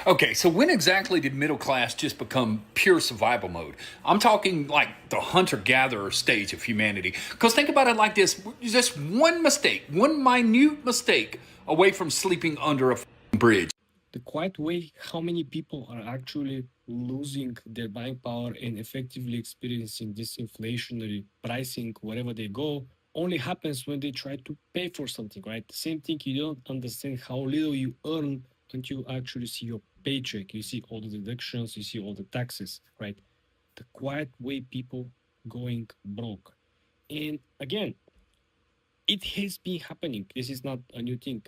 Okay, so when exactly did middle class just become pure survival mode? I'm talking like the hunter-gatherer stage of humanity. Because think about it like this, just one mistake, one minute mistake away from sleeping under a bridge. The quiet way how many people are actually losing their buying power and effectively experiencing disinflationary pricing wherever they go only happens when they try to pay for something, right? The same thing, you don't understand how little you earn until you actually see your paycheck. You see all the deductions, you see all the taxes, right? The quiet way people going broke. And again, it has been happening. This is not a new thing.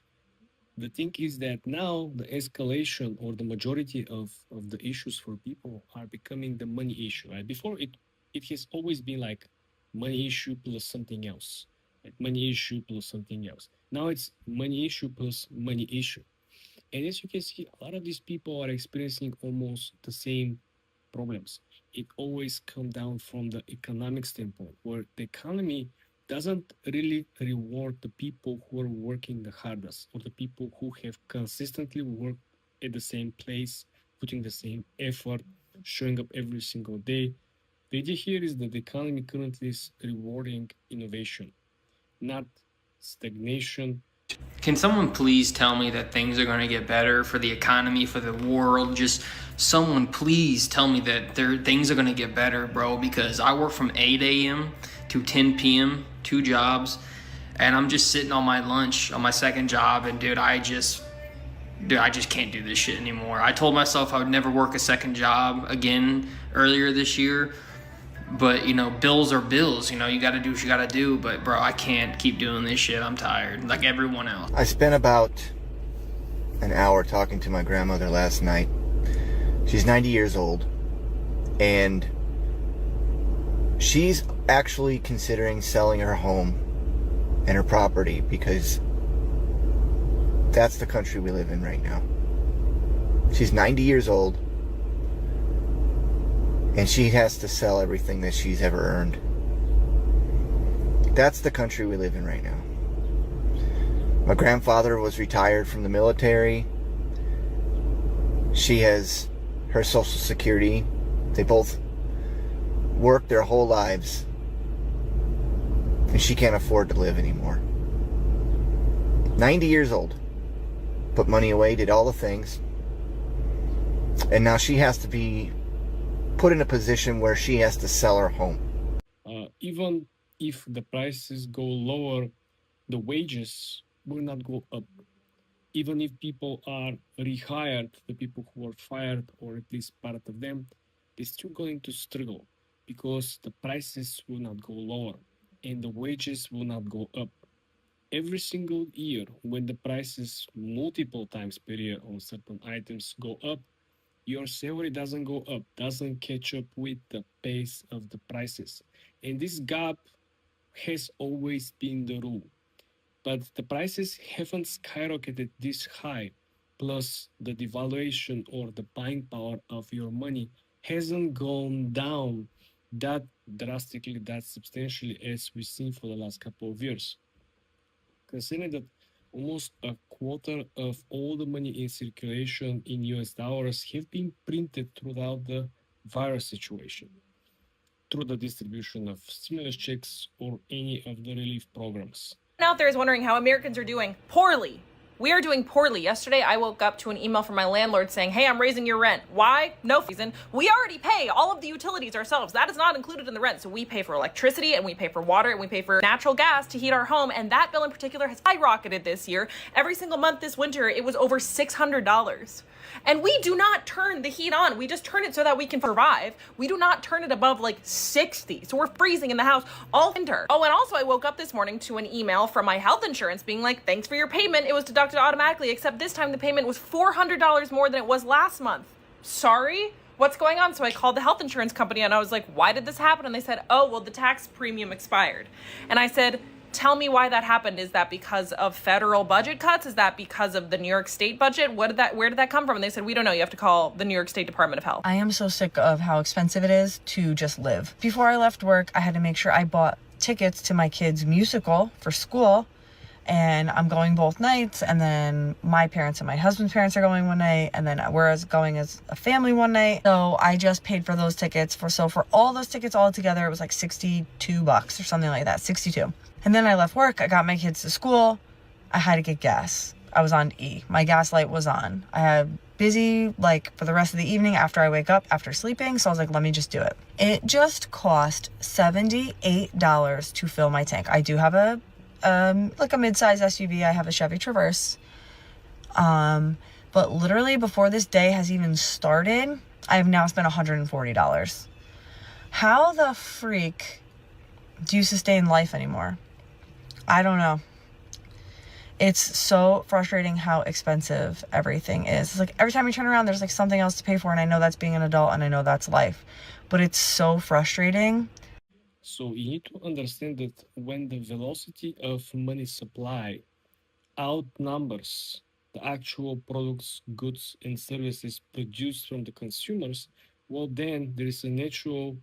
The thing is that now the escalation or the majority of the issues for people are becoming the money issue, right? Before it has always been like money issue plus something else, like money issue plus something else. Now it's money issue plus money issue. And as you can see, a lot of these people are experiencing almost the same problems. It always comes down from the economic standpoint, where the economy doesn't really reward the people who are working the hardest or the people who have consistently worked at the same place, putting the same effort, showing up every single day. The idea here is that the economy currently is rewarding innovation, not stagnation. Can someone please tell me that things are going to get better for the economy, for the world? Just someone please tell me that things are going to get better, bro, because I work from 8 a.m. to 10 p.m., 2 jobs, and I'm just sitting on my lunch on my second job, and I just can't do this shit anymore. I told myself I would never work a second job again earlier this year, but bills are bills. You got to do what you got to do, but bro, I can't keep doing this shit. I'm tired, like everyone else. I spent about an hour talking to my grandmother last night. She's 90 years old, and she's actually considering selling her home and her property because that's the country we live in right now. She's 90 years old, and she has to sell everything that she's ever earned. That's the country we live in right now. My grandfather was retired from the military. She has her Social Security. They both worked their whole lives, and she can't afford to live anymore. 90 years old. Put money away, did all the things, and now she has to be put in a position where she has to sell her home. Even if the prices go lower, the wages will not go up. Even if people are rehired, the people who are fired, or at least part of them, they're still going to struggle because the prices will not go lower and the wages will not go up. Every single year, when the prices multiple times per year on certain items go up, your salary doesn't go up, doesn't catch up with the pace of the prices. And this gap has always been the rule. But the prices haven't skyrocketed this high, plus the devaluation or the buying power of your money hasn't gone down that drastically, that substantially as we've seen for the last couple of years. Considering that almost a quarter of all the money in circulation in US dollars have been printed throughout the virus situation, through the distribution of stimulus checks or any of the relief programs. Out there is wondering how Americans are doing poorly. We are doing poorly. Yesterday, I woke up to an email from my landlord saying, hey, I'm raising your rent. Why? No reason. We already pay all of the utilities ourselves. That is not included in the rent. So we pay for electricity and we pay for water and we pay for natural gas to heat our home. And that bill in particular has skyrocketed this year. Every single month this winter, it was over $600. And we do not turn the heat on. We just turn it so that we can survive. We do not turn it above like 60. So we're freezing in the house all winter. Oh, and also I woke up this morning to an email from my health insurance being like, thanks for your payment. It was deducted automatically, except this time the payment was $400 more than it was last month. Sorry? What's going on? So I called the health insurance company and I was like, why did this happen? And they said, oh, well, the tax premium expired. And I said, tell me why that happened. Is that because of federal budget cuts? Is that because of the New York State budget? Where did that come from? And they said, we don't know. You have to call the New York State Department of Health. I am so sick of how expensive it is to just live. Before I left work, I had to make sure I bought tickets to my kids' musical for school. and I'm going both nights, and then my parents and my husband's parents are going one night, and then we're going as a family one night. So I just paid for those tickets for all those tickets all together, it was like $62 or something like that, 62. And then I left work, I got my kids to school, I had to get gas. I was on E. My gas light was on. I had busy like for the rest of the evening after I wake up after sleeping, so I was like, let me just do it. It just cost $78 to fill my tank. I do have a like a mid-size SUV. I have a Chevy Traverse. But literally before this day has even started, I have now spent $140. How the freak do you sustain life anymore? I don't know. It's so frustrating how expensive everything is. It's like every time you turn around, there's like something else to pay for, and I know that's being an adult, and I know that's life, but it's so frustrating. So you need to understand that when the velocity of money supply outnumbers the actual products, goods, and services produced from the consumers, well, then there is a natural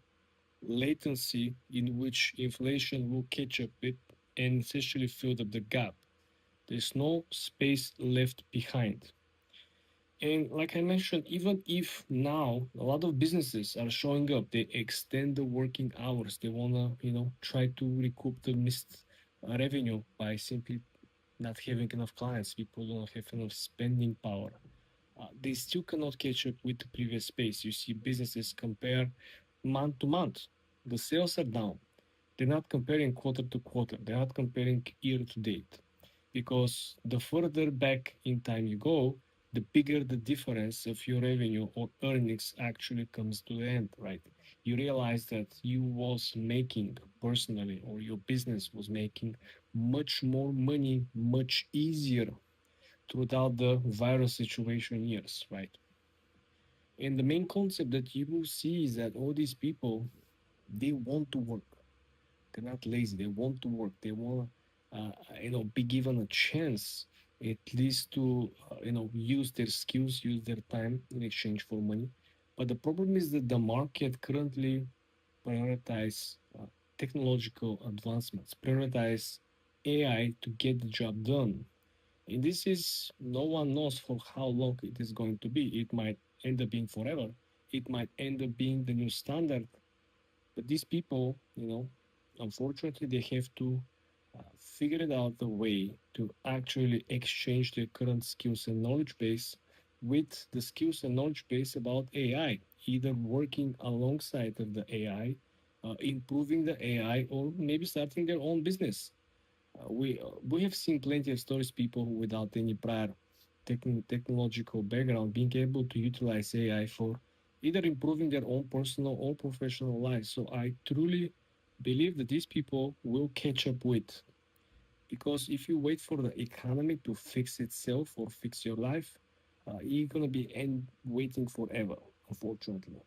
latency in which inflation will catch up with and essentially fill up the gap. There's no space left behind. And like I mentioned, even if now a lot of businesses are showing up, they extend the working hours. They wanna, try to recoup the missed revenue by simply not having enough clients. People don't have enough spending power. They still cannot catch up with the previous pace. You see businesses compare month to month. The sales are down. They're not comparing quarter to quarter. They're not comparing year to date. Because the further back in time you go, the bigger the difference of your revenue or earnings actually comes to the end, right? You realize that you was making personally, or your business was making much more money, much easier throughout the virus situation years, right? And the main concept that you will see is that all these people, they want to work. They're not lazy. They want to work. They want to, be given a chance at least to, use their skills, use their time in exchange for money. But the problem is that the market currently prioritize technological advancements, prioritize AI to get the job done. And this is, no one knows for how long it is going to be. It might end up being forever. It might end up being the new standard. But these people, unfortunately, they have to figure it out the way to actually exchange their current skills and knowledge base with the skills and knowledge base about AI, either working alongside of the AI, improving the AI, or maybe starting their own business. We have seen plenty of stories, people without any prior technological background being able to utilize AI for either improving their own personal or professional lives. So I truly believe that these people will catch up with, because if you wait for the economy to fix itself or fix your life, you're gonna be waiting forever, unfortunately.